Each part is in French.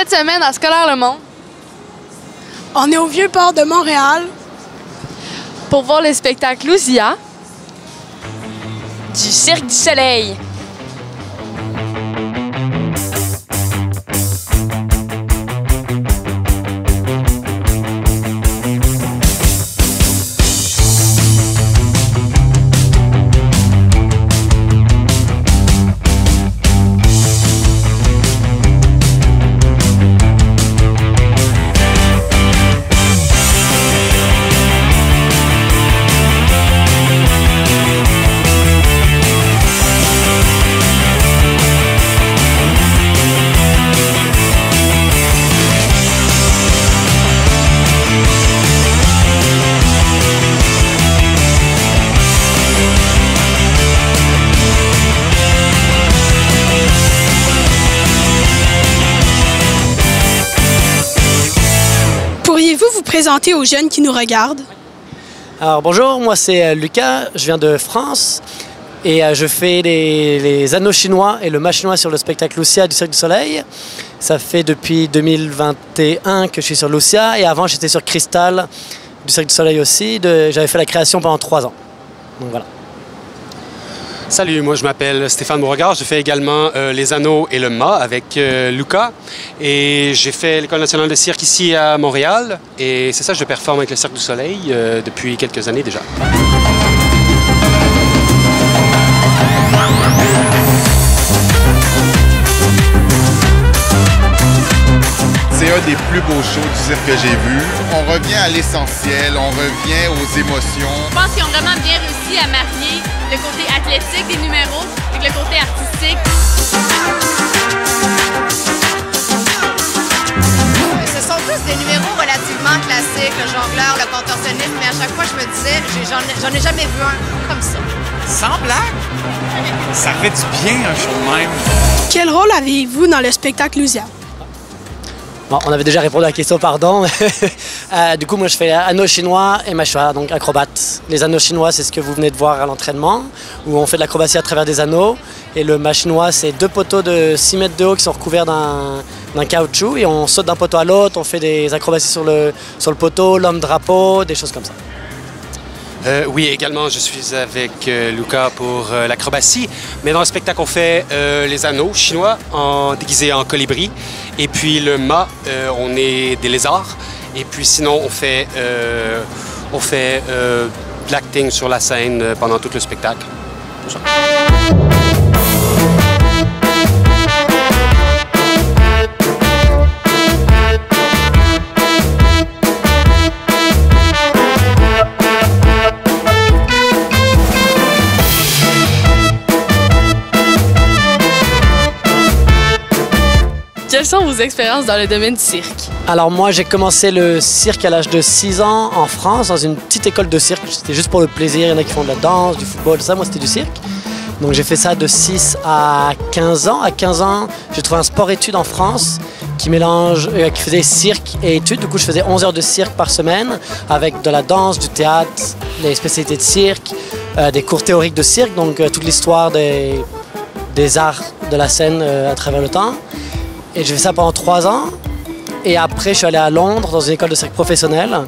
cette semaine à Scolaire Le Monde On est au Vieux-Port de Montréal pour voir le spectacle Lucia du Cirque du Soleil. Pourriez-vous vous présenter aux jeunes qui nous regardent? Alors bonjour, moi c'est Lucas, je viens de France et je fais les anneaux chinois et le mât chinois sur le spectacle Lucia du Cirque du Soleil. Ça fait depuis 2021 que je suis sur Lucia et avant j'étais sur Cristal du Cirque du Soleil aussi. J'avais fait la création pendant 3 ans. Donc voilà. Salut, moi je m'appelle Stéphane Beauregard, je fais également les anneaux et le mât avec Lucas et j'ai fait l'École nationale de cirque ici à Montréal et c'est ça, je performe avec le Cirque du Soleil depuis quelques années déjà. C'est un des plus beaux shows du cirque que j'ai vu. On revient à l'essentiel, on revient aux émotions. Je pense qu'ils ont vraiment bien réussi à marier le côté athlétique des numéros avec le côté artistique. Ce sont tous des numéros relativement classiques, le jongleur, le contorsionniste, mais à chaque fois je me disais, j'en ai jamais vu un comme ça. Sans blague? Ça fait du bien un show de même. Quel rôle avez-vous dans le spectacle Lucia? Bon, on avait déjà répondu à la question, pardon. Du coup, moi, je fais anneaux chinois et mât chinois, donc acrobate. Les anneaux chinois, c'est ce que vous venez de voir à l'entraînement, où on fait de l'acrobatie à travers des anneaux. Et le mât chinois, c'est 2 poteaux de 6 mètres de haut qui sont recouverts d'un caoutchouc. Et on saute d'un poteau à l'autre, on fait des acrobaties sur le poteau, l'homme drapeau, des choses comme ça. Oui, également, je suis avec Lucas pour l'acrobatie. Mais dans le spectacle, on fait les anneaux chinois déguisés en colibri. Et puis le mât, on est des lézards. Et puis sinon, on fait de l'acting sur la scène pendant tout le spectacle. Tout ça. Quelles sont vos expériences dans le domaine du cirque? Alors moi, j'ai commencé le cirque à l'âge de 6 ans en France, dans une petite école de cirque. C'était juste pour le plaisir, il y en a qui font de la danse, du football, tout ça. Moi, c'était du cirque. Donc j'ai fait ça de 6 à 15 ans. À 15 ans, j'ai trouvé un sport-études en France qui faisait cirque et études. Du coup, je faisais 11 heures de cirque par semaine avec de la danse, du théâtre, des spécialités de cirque, des cours théoriques de cirque, donc toute l'histoire des arts de la scène à travers le temps. Et j'ai fait ça pendant 3 ans. Et après, je suis allé à Londres dans une école de cirque professionnelle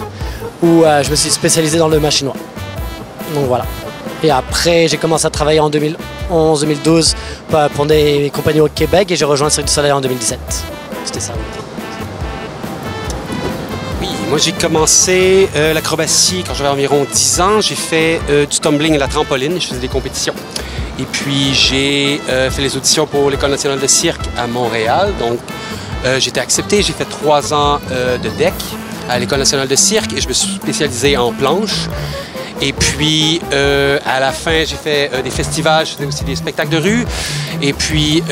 où je me suis spécialisé dans le mât chinois. Donc voilà. Et après, j'ai commencé à travailler en 2011-2012 pour des compagnies au Québec et j'ai rejoint le Cirque du Soleil en 2017. C'était ça. Oui, moi j'ai commencé l'acrobatie quand j'avais environ 10 ans. J'ai fait du tumbling et la trampoline, je faisais des compétitions. Et puis j'ai fait les auditions pour l'École nationale de cirque à Montréal. Donc j'ai été accepté, j'ai fait 3 ans de deck à l'École nationale de cirque et je me suis spécialisé en planche. Et puis à la fin, j'ai fait des festivals, je faisais aussi des spectacles de rue. Et puis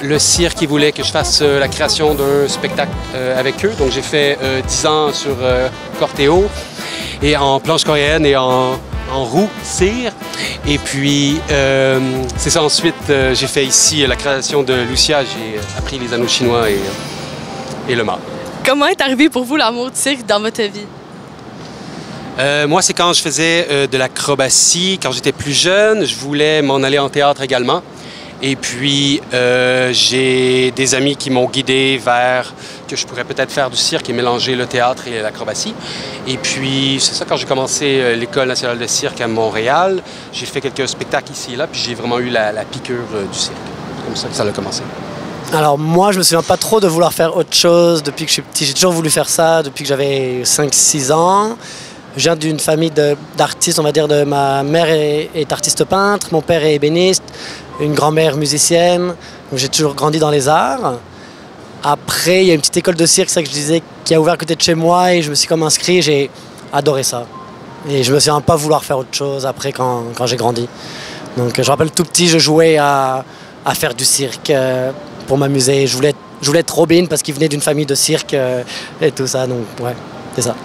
le cirque, il voulait que je fasse la création d'un spectacle avec eux. Donc j'ai fait 10 ans sur Cortéo et en planche coréenne et en roue, cire. Et puis, c'est ça. Ensuite, j'ai fait ici la création de Lucia. J'ai appris les anneaux chinois et le mât. Comment est arrivé pour vous l'amour du cirque dans votre vie? Moi, c'est quand je faisais de l'acrobatie. Quand j'étais plus jeune, je voulais m'en aller en théâtre également. Et puis, j'ai des amis qui m'ont guidé vers que je pourrais peut-être faire du cirque et mélanger le théâtre et l'acrobatie. Et puis, c'est ça, quand j'ai commencé l'École nationale de cirque à Montréal, j'ai fait quelques spectacles ici et là, puis j'ai vraiment eu la piqûre du cirque. C'est comme ça que ça a commencé. Alors moi, je me souviens pas trop de vouloir faire autre chose depuis que je suis petit. J'ai toujours voulu faire ça depuis que j'avais 5-6 ans. Je viens d'une famille d'artistes, on va dire. Ma mère est artiste peintre, mon père est ébéniste, une grand-mère musicienne. Donc j'ai toujours grandi dans les arts. Après, il y a une petite école de cirque, c'est ça que je disais, qui a ouvert à côté de chez moi et je me suis comme inscrit. J'ai adoré ça. Et je me souviens pas vouloir faire autre chose après quand j'ai grandi. Donc je me rappelle tout petit, je jouais à faire du cirque pour m'amuser. Je voulais être Robin parce qu'il venait d'une famille de cirque et tout ça. Donc ouais, c'est ça.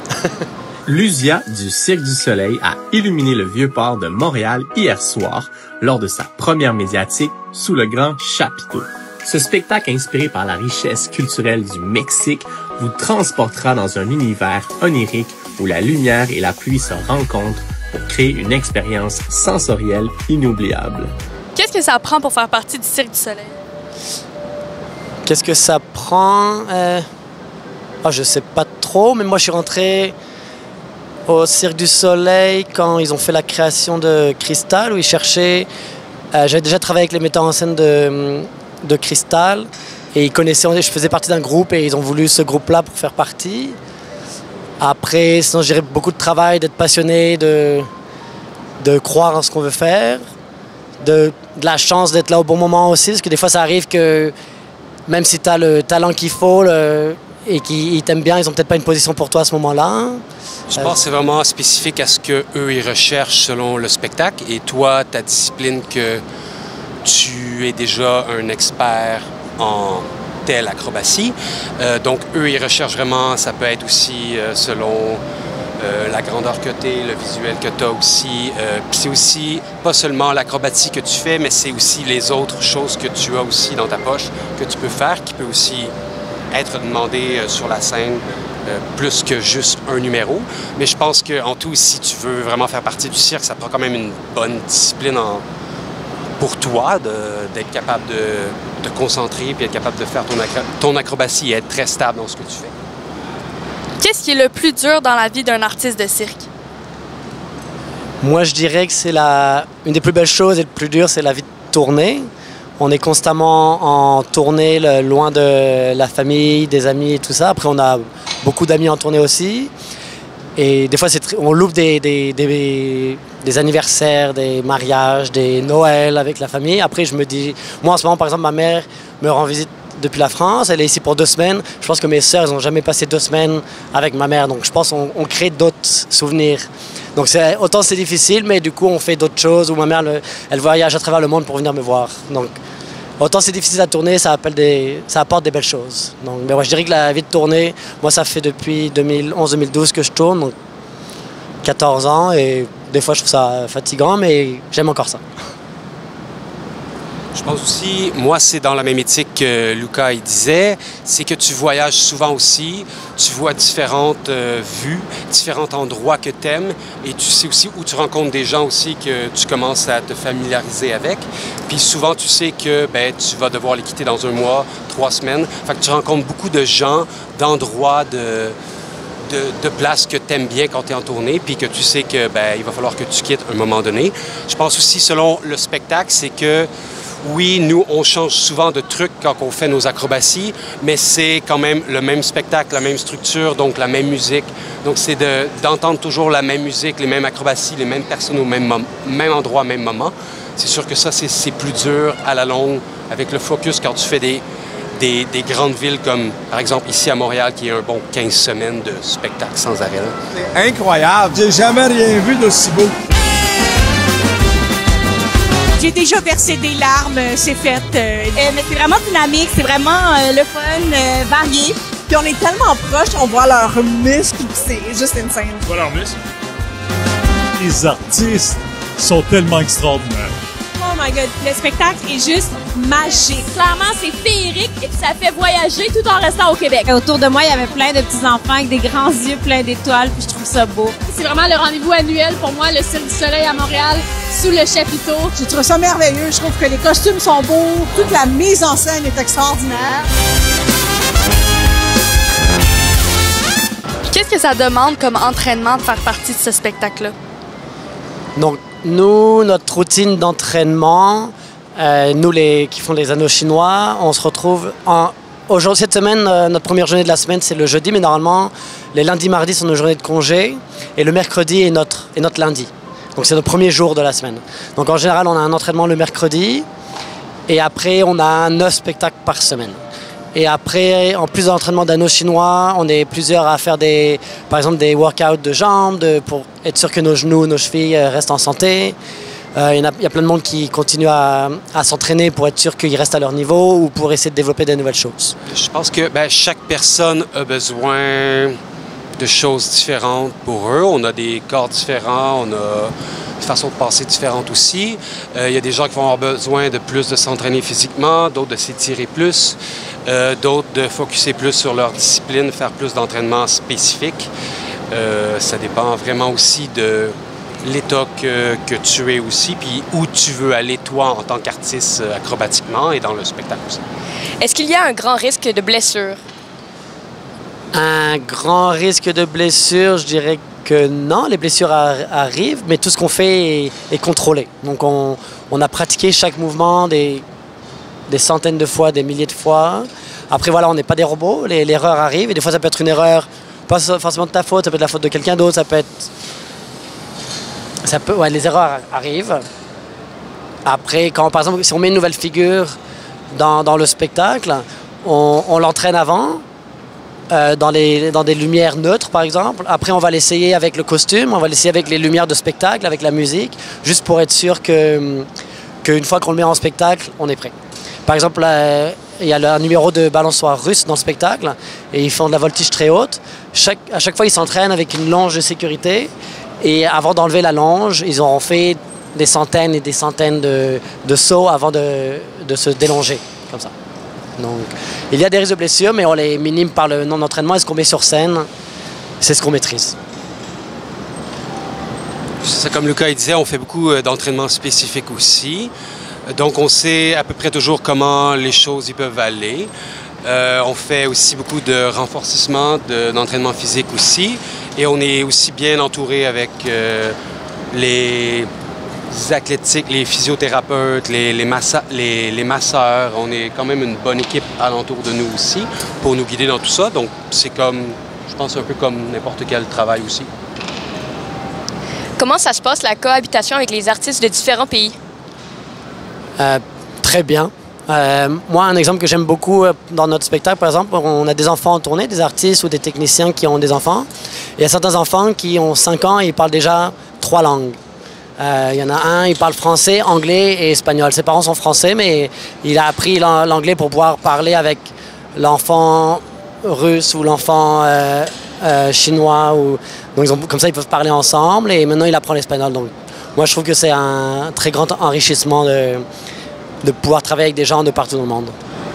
Luzia du Cirque du Soleil a illuminé le Vieux-Port de Montréal hier soir lors de sa première médiatique sous le grand chapiteau. Ce spectacle inspiré par la richesse culturelle du Mexique vous transportera dans un univers onirique où la lumière et la pluie se rencontrent pour créer une expérience sensorielle inoubliable. Qu'est-ce que ça prend pour faire partie du Cirque du Soleil? Qu'est-ce que ça prend? Je sais pas trop, mais moi je suis rentré au Cirque du Soleil quand ils ont fait la création de Cristal, où ils cherchaient... J'avais déjà travaillé avec les metteurs en scène de Cristal, et ils connaissaient... Je faisais partie d'un groupe, et ils ont voulu ce groupe-là pour faire partie. Après, sinon je dirais beaucoup de travail, d'être passionné, de croire en ce qu'on veut faire, de la chance d'être là au bon moment aussi, parce que des fois ça arrive que même si tu as le talent qu'il faut et qu'ils t'aiment bien, ils n'ont peut-être pas une position pour toi à ce moment-là. Je pense que c'est vraiment spécifique à ce qu'eux ils recherchent selon le spectacle, et toi, ta discipline, que tu es déjà un expert en telle acrobatie. Donc eux ils recherchent vraiment, ça peut être aussi selon la grandeur que tu es, le visuel que tu as aussi. Puis c'est aussi pas seulement l'acrobatie que tu fais, mais c'est aussi les autres choses que tu as aussi dans ta poche, que tu peux faire, qui peut aussi être demandé sur la scène, plus que juste un numéro. Mais je pense qu'en tout, si tu veux vraiment faire partie du cirque, ça prend quand même une bonne discipline pour toi, d'être capable de te concentrer puis être capable de faire ton acrobatie et être très stable dans ce que tu fais. Qu'est-ce qui est le plus dur dans la vie d'un artiste de cirque? Moi, je dirais que c'est une des plus belles choses et le plus dur, c'est la vie de tournée. On est constamment en tournée, loin de la famille, des amis et tout ça. Après, on a beaucoup d'amis en tournée aussi. Et des fois, on loupe des anniversaires, des mariages, des Noëls avec la famille. Après, je me dis... Moi, en ce moment, par exemple, ma mère me rend visite depuis la France. Elle est ici pour 2 semaines. Je pense que mes sœurs, elles n'ont jamais passé 2 semaines avec ma mère. Donc, je pense qu'on crée d'autres souvenirs. Donc, autant c'est difficile, mais du coup, on fait d'autres choses. Où ma mère, elle voyage à travers le monde pour venir me voir. Donc, autant c'est difficile à tourner, ça apporte des belles choses. Donc, mais ouais, je dirais que la vie de tournée, moi, ça fait depuis 2011-2012 que je tourne. Donc, 14 ans. Et des fois, je trouve ça fatigant, mais j'aime encore ça. Je pense aussi, moi, c'est dans la même éthique que Luca il disait, c'est que tu voyages souvent aussi, tu vois différentes vues, différents endroits que tu aimes, et tu sais aussi où tu rencontres des gens aussi que tu commences à te familiariser avec. Puis souvent, tu sais que tu vas devoir les quitter dans 1 mois, 3 semaines. Fait que tu rencontres beaucoup de gens, d'endroits, de places que tu aimes bien quand tu es en tournée, puis que tu sais que il va falloir que tu quittes à un moment donné. Je pense aussi, selon le spectacle, c'est que oui, nous, on change souvent de trucs quand on fait nos acrobaties, mais c'est quand même le même spectacle, la même structure, donc la même musique. Donc, c'est d'entendre toujours la même musique, les mêmes acrobaties, les mêmes personnes au même endroit, au même moment. C'est sûr que ça, c'est plus dur à la longue avec le focus quand tu fais des grandes villes comme, par exemple, ici à Montréal, qui est un bon 15 semaines de spectacle sans arrêt. C'est incroyable! J'ai jamais rien vu d'aussi beau. J'ai déjà versé des larmes, c'est fait. Mais c'est vraiment dynamique, c'est vraiment le fun, varié. Puis on est tellement proches, on voit leurs muscles, c'est juste insane. Tu vois leurs muscles? Les artistes sont tellement extraordinaires. Oh my God, le spectacle est juste magique. Clairement, c'est féerique et puis ça fait voyager tout en restant au Québec. Autour de moi, il y avait plein de petits-enfants avec des grands yeux pleins d'étoiles, puis je trouve ça beau. C'est vraiment le rendez-vous annuel pour moi, le Cirque du Soleil à Montréal, sous le chapiteau. J'ai trouvé ça merveilleux. Je trouve que les costumes sont beaux. Toute la mise en scène est extraordinaire. Qu'est-ce que ça demande comme entraînement de faire partie de ce spectacle-là? Donc, nous, notre routine d'entraînement, nous qui font les anneaux chinois, on se retrouve aujourd'hui, cette semaine, notre première journée de la semaine, c'est le jeudi, mais normalement, les lundis, mardis sont nos journées de congé et le mercredi est notre lundi. Donc, c'est notre premier jour de la semaine. Donc, en général, on a un entraînement le mercredi et après, on a 9 spectacles par semaine. Et après, en plus d'entraînement d'anneaux chinois, on est plusieurs à faire par exemple des workouts de jambes pour être sûr que nos genoux, nos chevilles restent en santé. Il y a plein de monde qui continue à s'entraîner pour être sûr qu'ils restent à leur niveau ou pour essayer de développer de nouvelles choses. Je pense que chaque personne a besoin de choses différentes pour eux. On a des corps différents, on a des façons de passer différentes aussi. Il y a des gens qui vont avoir besoin de plus de s'entraîner physiquement, d'autres de s'étirer plus, d'autres de focusser plus sur leur discipline, faire plus d'entraînement spécifique. Ça dépend vraiment aussi de l'état que tu es aussi, puis où tu veux aller toi en tant qu'artiste acrobatiquement et dans le spectacle aussi. Est-ce qu'il y a un grand risque de blessure? Un grand risque de blessure, je dirais que non, les blessures arrivent, mais tout ce qu'on fait est contrôlé. Donc on a pratiqué chaque mouvement des centaines de fois, des milliers de fois. Après voilà, on n'est pas des robots, l'erreur arrive et des fois ça peut être une erreur, pas forcément de ta faute, ça peut être la faute de quelqu'un d'autre, les erreurs arrivent. Après, par exemple, si on met une nouvelle figure dans le spectacle, on l'entraîne avant. Dans des lumières neutres, par exemple. Après, on va l'essayer avec le costume, on va l'essayer avec les lumières de spectacle, avec la musique, juste pour être sûr qu'une fois qu'on le met en spectacle, on est prêt. Par exemple, il y a un numéro de balançoire russe dans le spectacle et ils font de la voltige très haute. À chaque fois, ils s'entraînent avec une longe de sécurité et avant d'enlever la longe, ils auront fait des centaines et des centaines de sauts avant de se délonger, comme ça. Donc, il y a des risques de blessures, mais on les minime par le non-entraînement et ce qu'on met sur scène, c'est ce qu'on maîtrise. C'est comme Lucas il disait, on fait beaucoup d'entraînements spécifiques aussi. Donc, on sait à peu près toujours comment les choses y peuvent aller. On fait aussi beaucoup de renforcement, d'entraînement physique aussi. Et on est aussi bien entouré avec les athlétiques, les physiothérapeutes, les masseurs. On est quand même une bonne équipe alentour de nous aussi pour nous guider dans tout ça. Donc, c'est je pense, un peu comme n'importe quel travail aussi. Comment ça se passe, la cohabitation avec les artistes de différents pays? Très bien. Moi, un exemple que j'aime beaucoup dans notre spectacle, par exemple, on a des enfants en tournée, des artistes ou des techniciens qui ont des enfants. Il y a certains enfants qui ont 5 ans et ils parlent déjà 3 langues. Il y en a un, il parle français, anglais et espagnol. Ses parents sont français, mais il a appris l'anglais pour pouvoir parler avec l'enfant russe ou l'enfant chinois. Donc comme ça, ils peuvent parler ensemble et maintenant, il apprend l'espagnol. Donc, moi, je trouve que c'est un très grand enrichissement de pouvoir travailler avec des gens de partout dans le monde.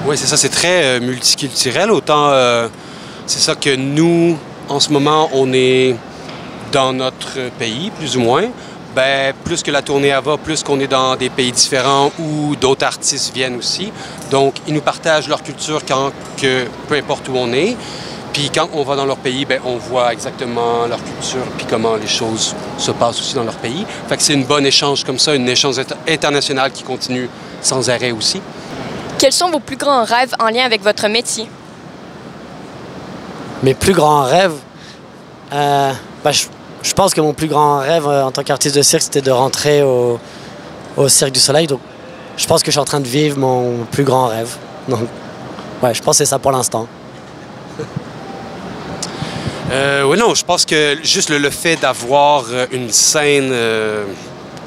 Oui, c'est ça, c'est très multiculturel. Autant, c'est ça que nous, en ce moment, on est dans notre pays, plus ou moins. Bien, plus que la tournée va, plus qu'on est dans des pays différents où d'autres artistes viennent aussi. Donc, ils nous partagent leur culture peu importe où on est. Puis quand on va dans leur pays, bien, on voit exactement leur culture puis comment les choses se passent aussi dans leur pays. Fait que c'est une bonne échange comme ça, une échange internationale qui continue sans arrêt aussi. Quels sont vos plus grands rêves en lien avec votre métier? Mes plus grands rêves? Je pense que mon plus grand rêve en tant qu'artiste de cirque, c'était de rentrer au Cirque du Soleil. Donc, je pense que je suis en train de vivre mon plus grand rêve. Donc, ouais, je pense que c'est ça pour l'instant. Oui, non, je pense que juste le fait d'avoir une scène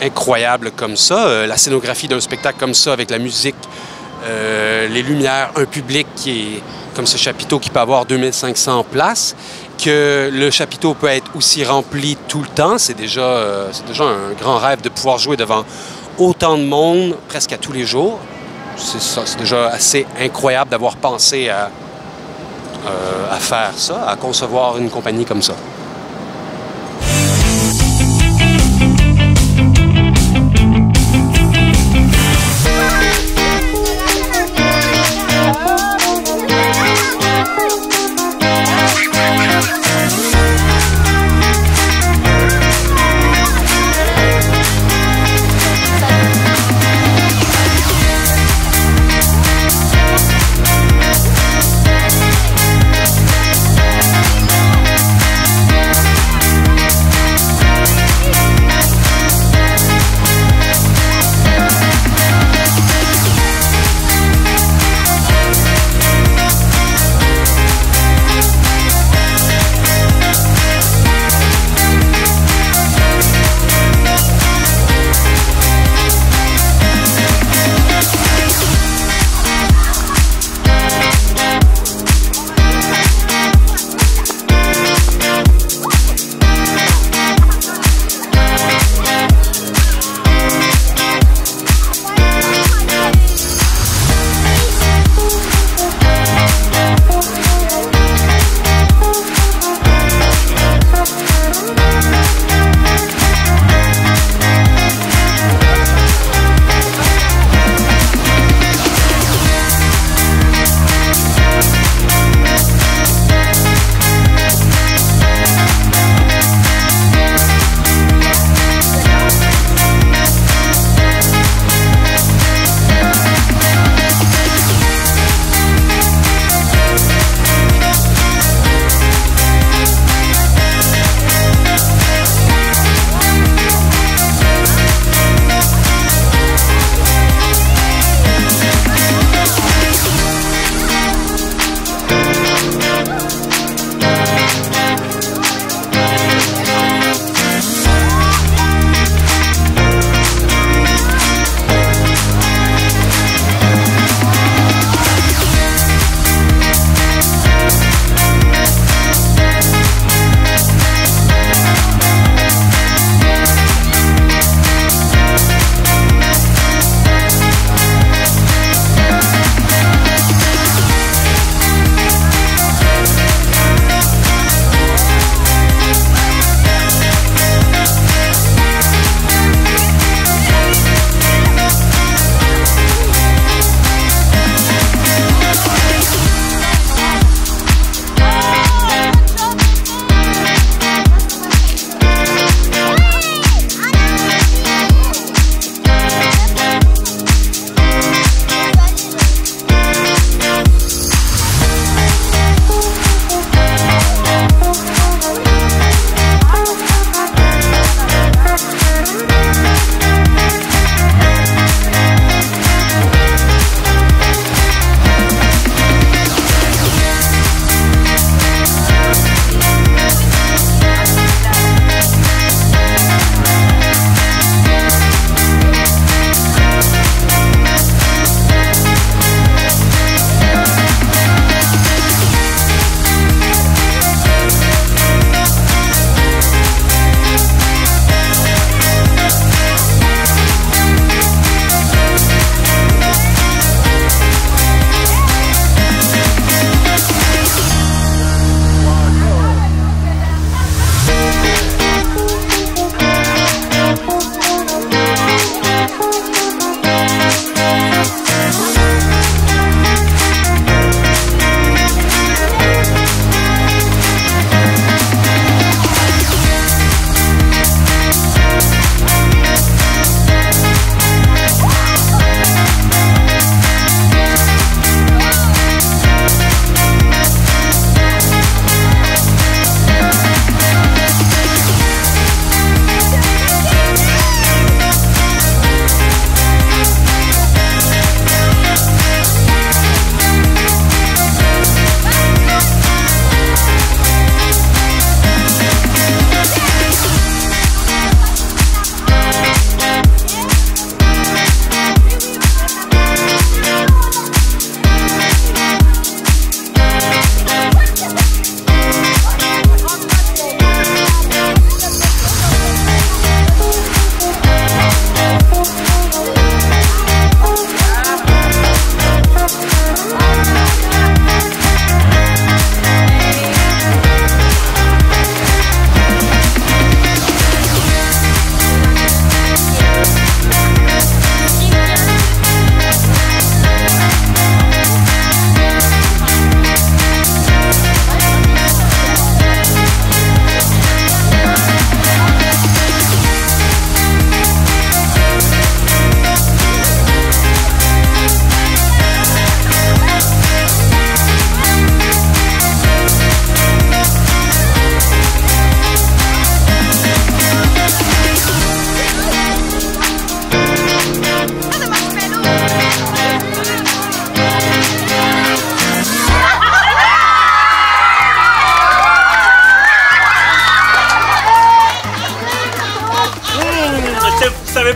incroyable comme ça, la scénographie d'un spectacle comme ça, avec la musique, les lumières, un public qui est comme ce chapiteau qui peut avoir 2500 places, que le chapiteau peut être aussi rempli tout le temps, c'est déjà un grand rêve de pouvoir jouer devant autant de monde presque à tous les jours. C'est déjà assez incroyable d'avoir pensé à faire ça, à concevoir une compagnie comme ça.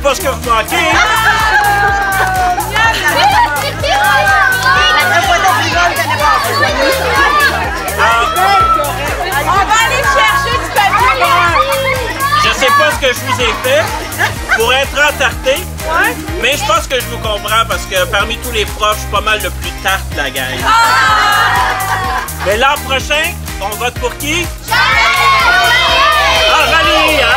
pas ce que vous manquez. On va aller chercher du papier. Je sais pas ce que je vous ai fait pour être entarté, mais je pense que je vous comprends parce que parmi tous les profs, je suis pas mal le plus tarte de la gang. Mais l'an prochain, on vote pour qui? Ah, Valérie, hein?